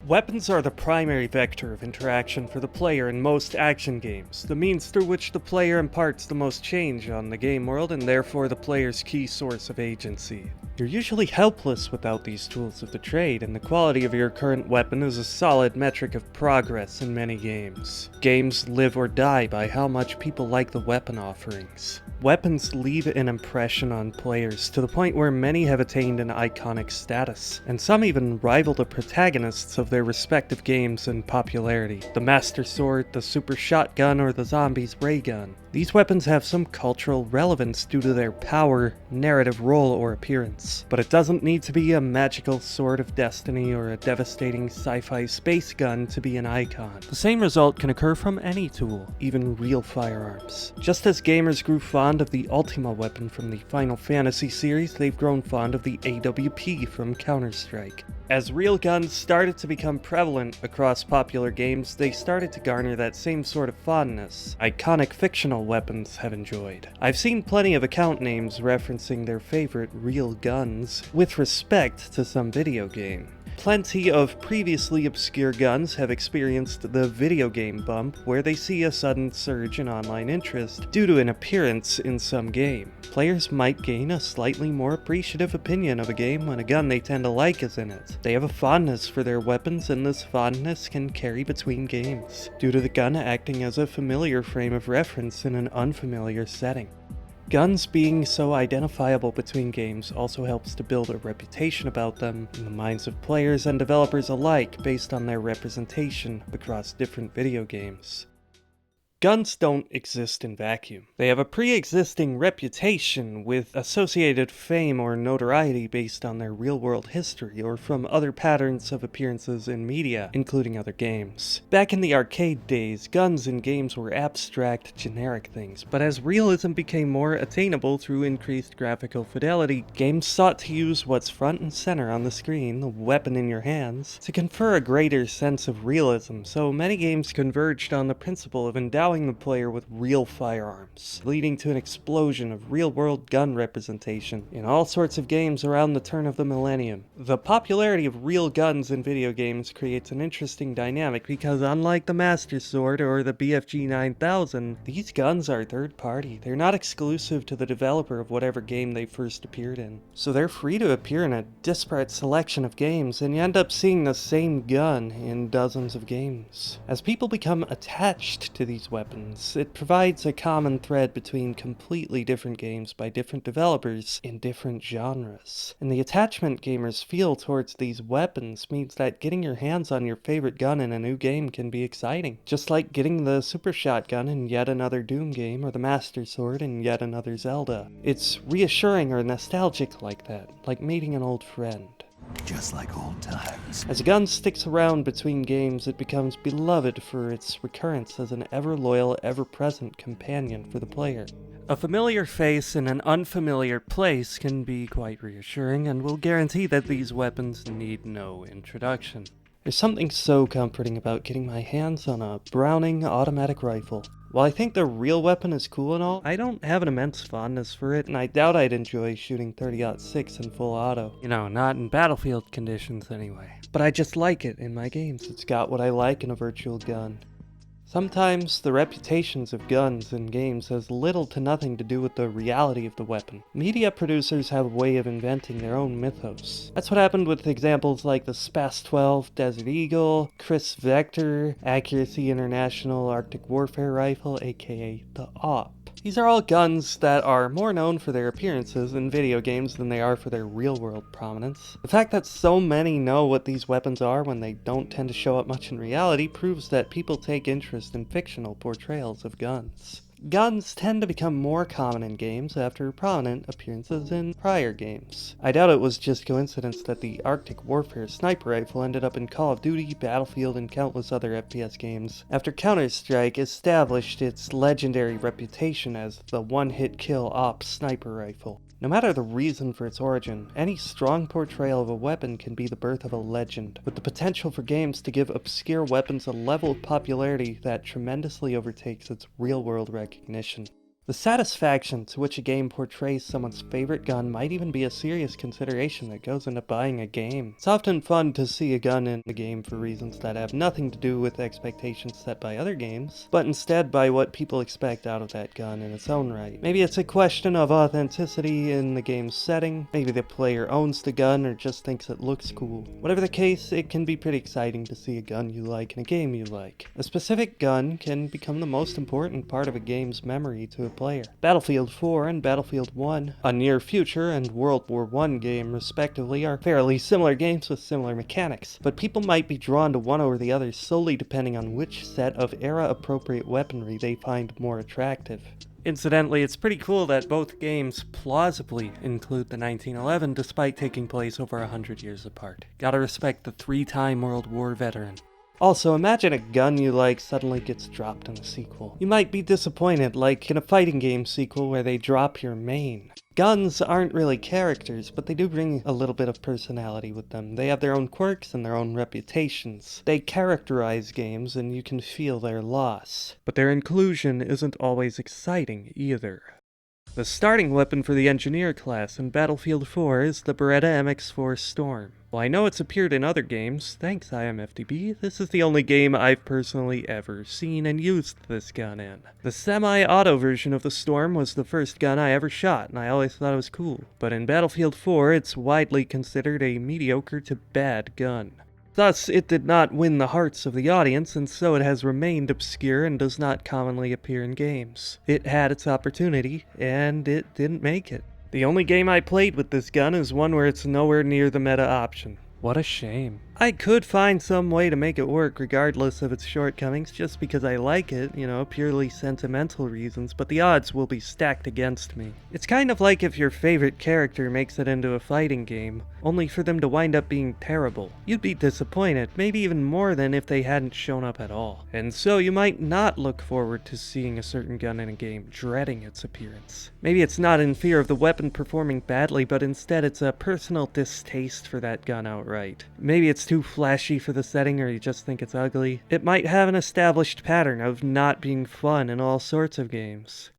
Weapons are the primary vector of interaction for the player in most action games, the means through which the player imparts the most change on the game world and therefore the player's key source of agency. You're usually helpless without these tools of the trade, and the quality of your current weapon is a solid metric of progress in many games. Games live or die by how much people like the weapon offerings. Weapons leave an impression on players to the point where many have attained an iconic status, and some even rival the protagonists of their respective games in popularity. The Master Sword, the Super Shotgun, or the Zombie's Ray Gun. These weapons have some cultural relevance due to their power, narrative role, or appearance. But it doesn't need to be a magical sword of destiny or a devastating sci-fi space gun to be an icon. The same result can occur from any tool, even real firearms. Just as gamers grew fond of the Ultima weapon from the Final Fantasy series, they've grown fond of the AWP from Counter-Strike. As real guns started to become prevalent across popular games, they started to garner that same sort of fondness iconic fictional weapons have enjoyed. I've seen plenty of account names referencing their favorite real guns with respect to some video game. Plenty of previously obscure guns have experienced the video game bump, where they see a sudden surge in online interest due to an appearance in some game. Players might gain a slightly more appreciative opinion of a game when a gun they tend to like is in it. They have a fondness for their weapons, and this fondness can carry between games, due to the gun acting as a familiar frame of reference in an unfamiliar setting. Guns being so identifiable between games also helps to build a reputation about them in the minds of players and developers alike based on their representation across different video games. Guns don't exist in vacuum. They have a pre-existing reputation with associated fame or notoriety based on their real-world history or from other patterns of appearances in media, including other games. Back in the arcade days, guns in games were abstract, generic things, but as realism became more attainable through increased graphical fidelity, games sought to use what's front and center on the screen, the weapon in your hands, to confer a greater sense of realism, so many games converged on the principle of endowing the player with real firearms, leading to an explosion of real-world gun representation in all sorts of games around the turn of the millennium. The popularity of real guns in video games creates an interesting dynamic because unlike the Master Sword or the BFG 9000, these guns are third-party. They're not exclusive to the developer of whatever game they first appeared in. So they're free to appear in a disparate selection of games, and you end up seeing the same gun in dozens of games. As people become attached to these weapons, it provides a common thread between completely different games by different developers in different genres. And the attachment gamers feel towards these weapons means that getting your hands on your favorite gun in a new game can be exciting. Just like getting the Super Shotgun in yet another Doom game or the Master Sword in yet another Zelda. It's reassuring or nostalgic like that, like meeting an old friend. Just like old times. As a gun sticks around between games, it becomes beloved for its recurrence as an ever-loyal, ever-present companion for the player. A familiar face in an unfamiliar place can be quite reassuring, and will guarantee that these weapons need no introduction. There's something so comforting about getting my hands on a Browning automatic rifle. While I think the real weapon is cool and all, I don't have an immense fondness for it, and I doubt I'd enjoy shooting 30-06 in full auto. You know, not in battlefield conditions anyway. But I just like it in my games. It's got what I like in a virtual gun. Sometimes the reputations of guns in games has little to nothing to do with the reality of the weapon. Media producers have a way of inventing their own mythos. That's what happened with examples like the SPAS 12 Desert Eagle, Chris Vector, Accuracy International Arctic Warfare Rifle, aka the AWP. These are all guns that are more known for their appearances in video games than they are for their real-world prominence. The fact that so many know what these weapons are when they don't tend to show up much in reality proves that people take interest in fictional portrayals of guns. Guns tend to become more common in games after prominent appearances in prior games. I doubt it was just coincidence that the Arctic Warfare sniper rifle ended up in Call of Duty, Battlefield, and countless other FPS games, after Counter-Strike established its legendary reputation as the one-hit kill AWP sniper rifle. No matter the reason for its origin, any strong portrayal of a weapon can be the birth of a legend, with the potential for games to give obscure weapons a level of popularity that tremendously overtakes its real-world recognition. The satisfaction to which a game portrays someone's favorite gun might even be a serious consideration that goes into buying a game. It's often fun to see a gun in the game for reasons that have nothing to do with expectations set by other games, but instead by what people expect out of that gun in its own right. Maybe it's a question of authenticity in the game's setting, maybe the player owns the gun or just thinks it looks cool. Whatever the case, it can be pretty exciting to see a gun you like in a game you like. A specific gun can become the most important part of a game's memory to a player. Battlefield 4 and Battlefield 1, a near future and World War I game respectively, are fairly similar games with similar mechanics, but people might be drawn to one over the other solely depending on which set of era-appropriate weaponry they find more attractive. Incidentally, it's pretty cool that both games plausibly include the 1911 despite taking place over 100 years apart. Gotta respect the 3-time World War veteran. Also, imagine a gun you like suddenly gets dropped in a sequel. You might be disappointed, like in a fighting game sequel where they drop your main. Guns aren't really characters, but they do bring a little bit of personality with them. They have their own quirks and their own reputations. They characterize games and you can feel their loss. But their inclusion isn't always exciting either. The starting weapon for the Engineer class in Battlefield 4 is the Beretta MX-4 Storm. While I know it's appeared in other games, thanks IMFDB, this is the only game I've personally ever seen and used this gun in. The semi-auto version of the Storm was the first gun I ever shot, and I always thought it was cool. But in Battlefield 4, it's widely considered a mediocre to bad gun. Thus, it did not win the hearts of the audience, and so it has remained obscure and does not commonly appear in games. It had its opportunity, and it didn't make it. The only game I played with this gun is one where it's nowhere near the meta option. What a shame. I could find some way to make it work regardless of its shortcomings just because I like it, purely sentimental reasons, but the odds will be stacked against me. It's kind of like if your favorite character makes it into a fighting game, only for them to wind up being terrible. You'd be disappointed, maybe even more than if they hadn't shown up at all. And so you might not look forward to seeing a certain gun in a game, dreading its appearance. Maybe it's not in fear of the weapon performing badly, but instead it's a personal distaste for that gun outright. Maybe it's too flashy for the setting or you just think it's ugly. It might have an established pattern of not being fun in all sorts of games.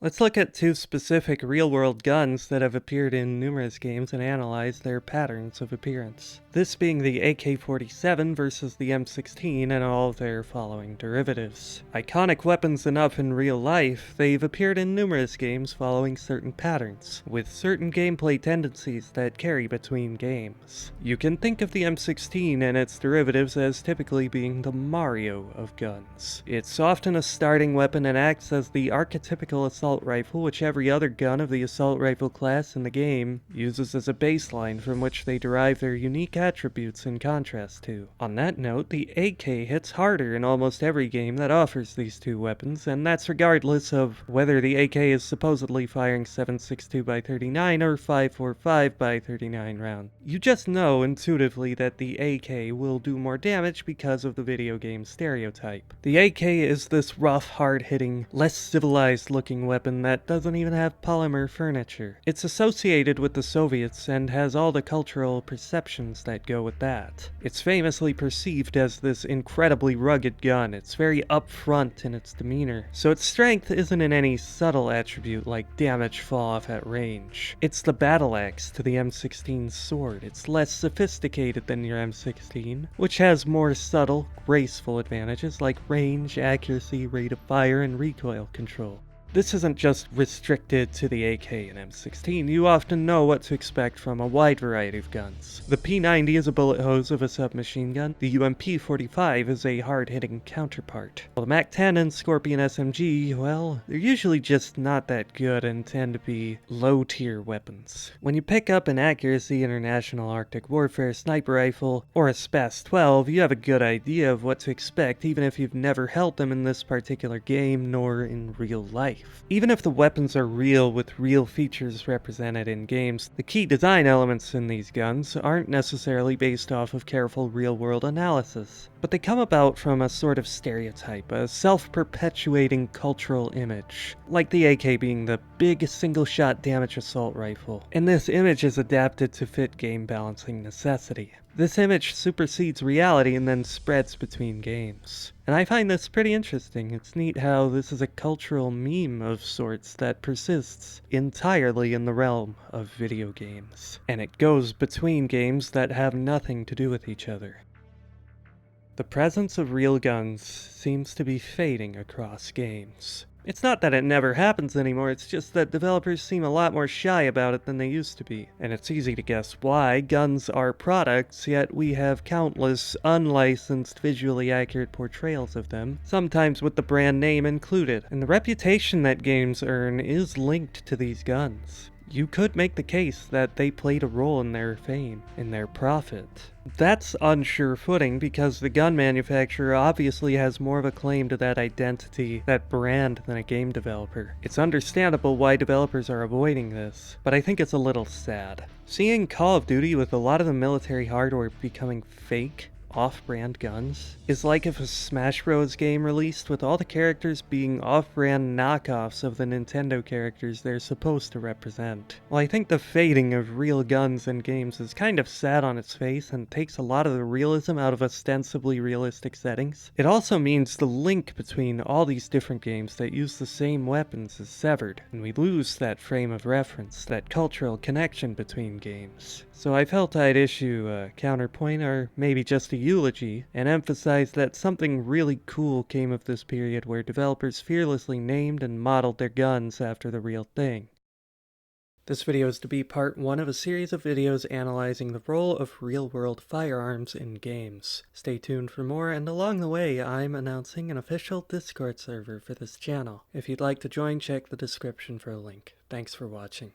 Let's look at two specific real-world guns that have appeared in numerous games and analyze their patterns of appearance. This being the AK-47 versus the M16 and all of their following derivatives. Iconic weapons enough in real life, they've appeared in numerous games following certain patterns, with certain gameplay tendencies that carry between games. You can think of the M16 and its derivatives as typically being the Mario of guns. It's often a starting weapon and acts as the archetypical assault rifle, which every other gun of the assault rifle class in the game uses as a baseline from which they derive their unique attributes in contrast to. On that note, the AK hits harder in almost every game that offers these two weapons, and that's regardless of whether the AK is supposedly firing 7.62x39 or 5.45x39 round. You just know intuitively that the AK will do more damage because of the video game stereotype. The AK is this rough, hard-hitting, less civilized looking weapon that doesn't even have polymer furniture. It's associated with the Soviets and has all the cultural perceptions that go with that. It's famously perceived as this incredibly rugged gun. It's very upfront in its demeanor, so its strength isn't in any subtle attribute like damage fall off at range. It's the battle axe to the M16's sword. It's less sophisticated than your M16, which has more subtle, graceful advantages like range, accuracy, rate of fire, and recoil control. This isn't just restricted to the AK and M16, you often know what to expect from a wide variety of guns. The P90 is a bullet hose of a submachine gun, the UMP-45 is a hard-hitting counterpart. While the MAC-10 and Scorpion SMG, well, they're usually just not that good and tend to be low-tier weapons. When you pick up an Accuracy International Arctic Warfare sniper rifle, or a SPAS-12, you have a good idea of what to expect even if you've never held them in this particular game nor in real life. Even if the weapons are real with real features represented in games, the key design elements in these guns aren't necessarily based off of careful real-world analysis, but they come about from a sort of stereotype, a self-perpetuating cultural image, like the AK being the big single-shot damage assault rifle, and this image is adapted to fit game balancing necessity. This image supersedes reality and then spreads between games. And I find this pretty interesting. It's neat how this is a cultural meme of sorts that persists entirely in the realm of video games. And it goes between games that have nothing to do with each other. The presence of real guns seems to be fading across games. It's not that it never happens anymore, it's just that developers seem a lot more shy about it than they used to be. And it's easy to guess why. Guns are products, yet we have countless unlicensed, visually accurate portrayals of them, sometimes with the brand name included. And the reputation that games earn is linked to these guns. You could make the case that they played a role in their fame, in their profit. That's unsure footing because the gun manufacturer obviously has more of a claim to that identity, that brand, than a game developer. It's understandable why developers are avoiding this, but I think it's a little sad. Seeing Call of Duty with a lot of the military hardware becoming fake, off-brand guns is like if a Smash Bros. Game released with all the characters being off-brand knockoffs of the Nintendo characters they're supposed to represent. Well, I think the fading of real guns in games is kind of sad on its face and takes a lot of the realism out of ostensibly realistic settings. It also means the link between all these different games that use the same weapons is severed, and we lose that frame of reference, that cultural connection between games. So I felt I'd issue a counterpoint, or maybe just a eulogy, and emphasize that something really cool came of this period where developers fearlessly named and modeled their guns after the real thing. This video is to be part 1 of a series of videos analyzing the role of real-world firearms in games. Stay tuned for more, and along the way I'm announcing an official Discord server for this channel. If you'd like to join, check the description for a link. Thanks for watching.